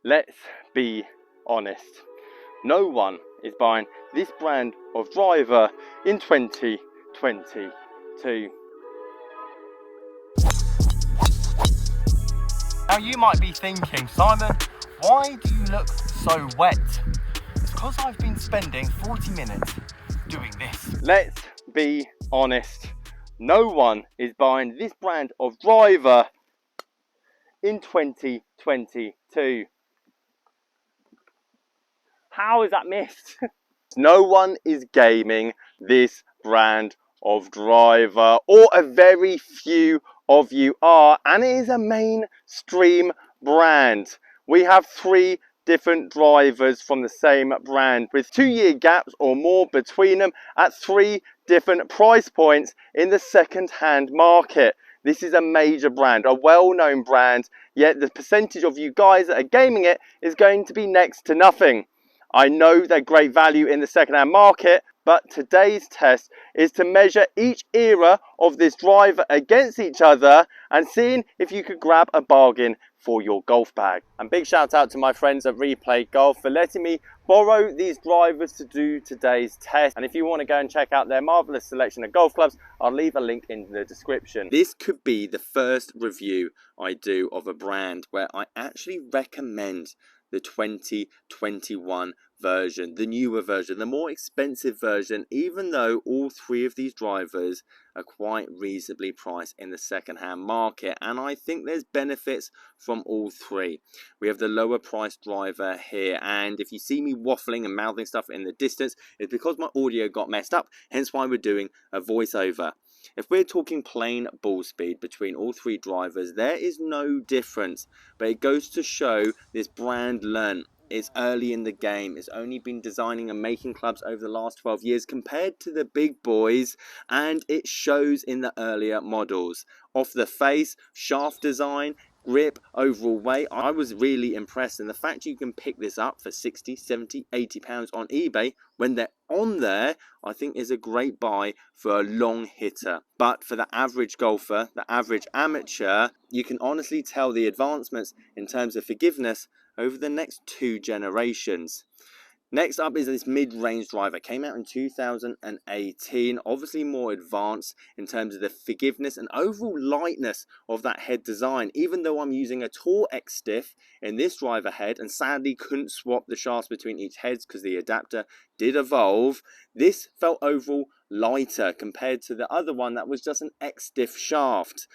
Let's be honest. No one is buying this brand of driver in 2022. Now you might be thinking, Simon, why do you look so wet? It's because I've been spending 40 minutes doing this. Let's be honest. No one is buying this brand of driver in 2022. How is that missed? No one is gaming this brand of driver, or a very few of you are, and it is a mainstream brand. We have 3 different drivers from the same brand with 2-year gaps or more between them at 3 different price points in the second-hand market. This is a major brand, a well-known brand, yet the percentage of you guys that are gaming it is going to be next to nothing. I know they're great value in the second-hand market, but today's test is to measure each era of this driver against each other and seeing if you could grab a bargain for your golf bag. And big shout out to my friends at Replay Golf for letting me borrow these drivers to do today's test. And if you want to go and check out their marvelous selection of golf clubs, I'll leave a link in the description. This could be the first review I do of a brand where I actually recommend the 2021 version, the newer version, the more expensive version, even though all 3 of these drivers are quite reasonably priced in the second-hand market. And I think there's benefits from all 3. We have the lower priced driver here, and if you see me waffling and mouthing stuff in the distance, it's because my audio got messed up, hence why we're doing a voiceover. If we're talking plain ball speed between all 3 drivers, there is no difference, but it goes to show this brand learned. It's early in the game. It's only been designing and making clubs over the last 12 years compared to the big boys, and it shows in the earlier models. Off the face, shaft design, grip, overall weight, I was really impressed, and the fact you can pick this up for 60, 70, 80 pounds on eBay when they're on there, I think is a great buy for a long hitter. But for the average golfer, the average amateur, you can honestly tell the advancements in terms of forgiveness over the next 2 generations. Next up is this mid-range driver. Came out in 2018, obviously more advanced in terms of the forgiveness and overall lightness of that head design. Even though I'm using a Tour X stiff in this driver head and sadly couldn't swap the shafts between each heads because the adapter did evolve, this felt overall lighter compared to the other one that was just an X stiff shaft.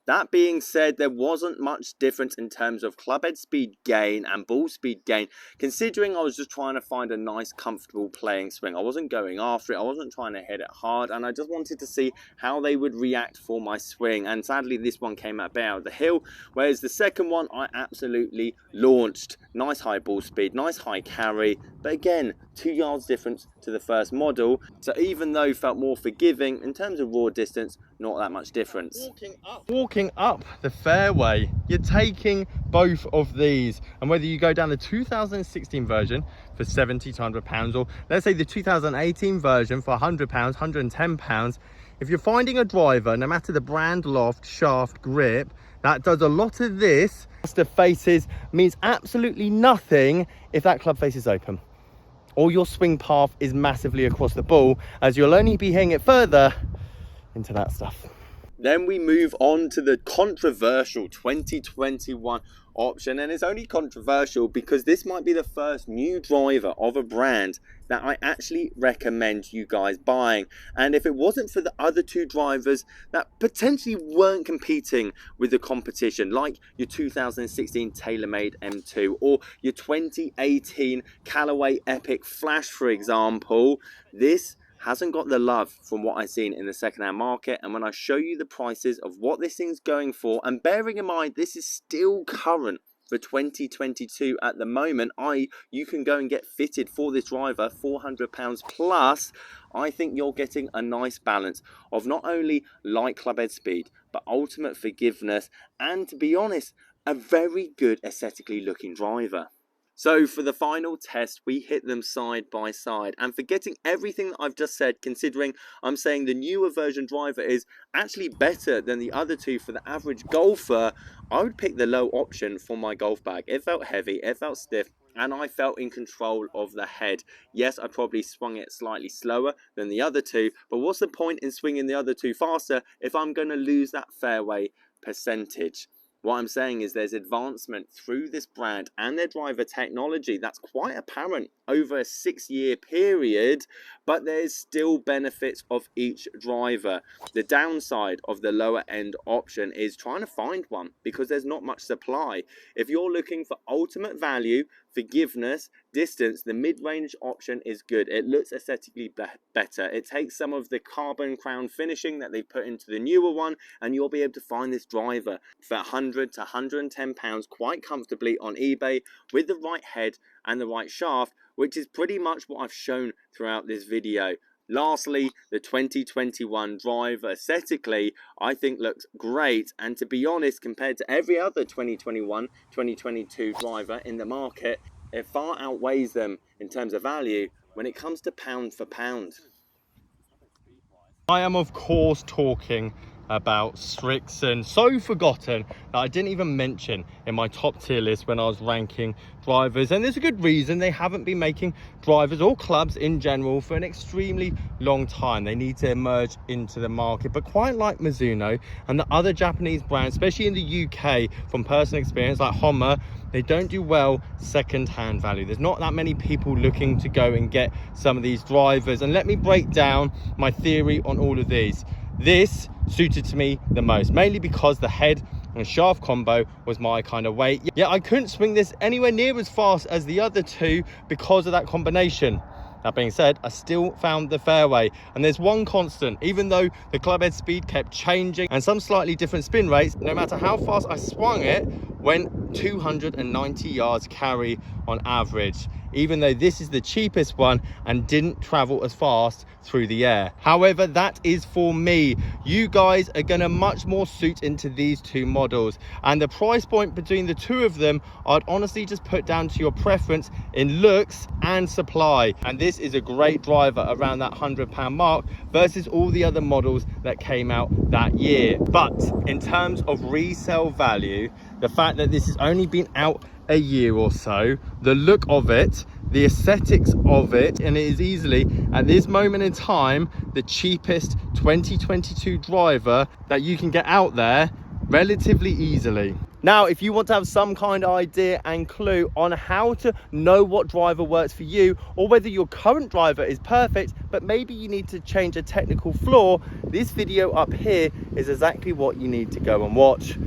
That being said, there wasn't much difference in terms of club head speed gain and ball speed gain, considering I was just trying to find a nice, comfortable playing swing. I wasn't going after it, I wasn't trying to hit it hard, and I just wanted to see how they would react for my swing. And sadly, this one came out out of the hill, whereas the second one I absolutely launched. Nice high ball speed, nice high carry, but again, 2 yards difference to the first model. So even though it felt more forgiving, in terms of raw distance, not that much difference. Walking up the fairway, you're taking both of these, and whether you go down the 2016 version for 70 to 100 pounds, or let's say the 2018 version for 100 pounds, 110 pounds, if you're finding a driver, no matter the brand, loft, shaft, grip, that does a lot of this, the faces means absolutely nothing if that club face is open, or your swing path is massively across the ball, as you'll only be hitting it further into that stuff. Then we move on to the controversial 2021 option, and it's only controversial because this might be the first new driver of a brand that I actually recommend you guys buying. And if it wasn't for the other 2 drivers that potentially weren't competing with the competition, like your 2016 TaylorMade M2 or your 2018 Callaway Epic Flash, for example, this hasn't got the love from what I've seen in the second-hand market. And when I show you the prices of what this thing's going for, and bearing in mind this is still current for 2022 at the moment, you can go and get fitted for this driver, £400 plus. I think you're getting a nice balance of not only light club head speed, but ultimate forgiveness, and to be honest, a very good aesthetically looking driver. So for the final test, we hit them side by side, and forgetting everything that I've just said, considering I'm saying the newer version driver is actually better than the other two for the average golfer, I would pick the low option for my golf bag. It felt heavy, it felt stiff, and I felt in control of the head. Yes, I probably swung it slightly slower than the other two, but what's the point in swinging the other two faster if I'm going to lose that fairway percentage? What I'm saying is there's advancement through this brand and their driver technology that's quite apparent over a 6-year period, but there's still benefits of each driver. The downside of the lower end option is trying to find one because there's not much supply. If you're looking for ultimate value, forgiveness, distance, the mid-range option is good. It looks aesthetically better. It takes some of the carbon crown finishing that they put into the newer one, and you'll be able to find this driver for 100 to 110 pounds quite comfortably on eBay with the right head and the right shaft, which is pretty much what I've shown throughout this video. Lastly, the 2021 driver aesthetically I think looks great, and to be honest, compared to every other 2021 2022 driver in the market, it far outweighs them in terms of value when it comes to pound for pound. I am of course talking about Strixon, so forgotten that I didn't even mention in my top tier list when I was ranking drivers, and there's a good reason. They haven't been making drivers or clubs in general for an extremely long time. They need to emerge into the market, but quite like Mizuno and the other Japanese brands, especially in the UK from personal experience, like Honma, they don't do well second-hand value. There's not that many people looking to go and get some of these drivers, and let me break down my theory on all of these. This suited to me the most, mainly because the head and shaft combo was my kind of weight. Yeah, I couldn't swing this anywhere near as fast as the other two because of that combination. That being said, I still found the fairway, and there's one constant. Even though the club head speed kept changing and some slightly different spin rates, no matter how fast I swung it, went 290 yards carry on average, even though this is the cheapest one and didn't travel as fast through the air. However, that is for me. You guys are gonna much more suit into these two models, and the price point between the two of them I'd honestly just put down to your preference in looks and supply, and this is a great driver around that £100 mark versus all the other models that came out that year. But in terms of resale value, the fact that this has only been out a year or so, the look of it, the aesthetics of it, and it is easily at this moment in time the cheapest 2022 driver that you can get out there relatively easily. Now, if you want to have some kind of idea and clue on how to know what driver works for you, or whether your current driver is perfect but maybe you need to change a technical flaw, this video up here is exactly what you need to go and watch.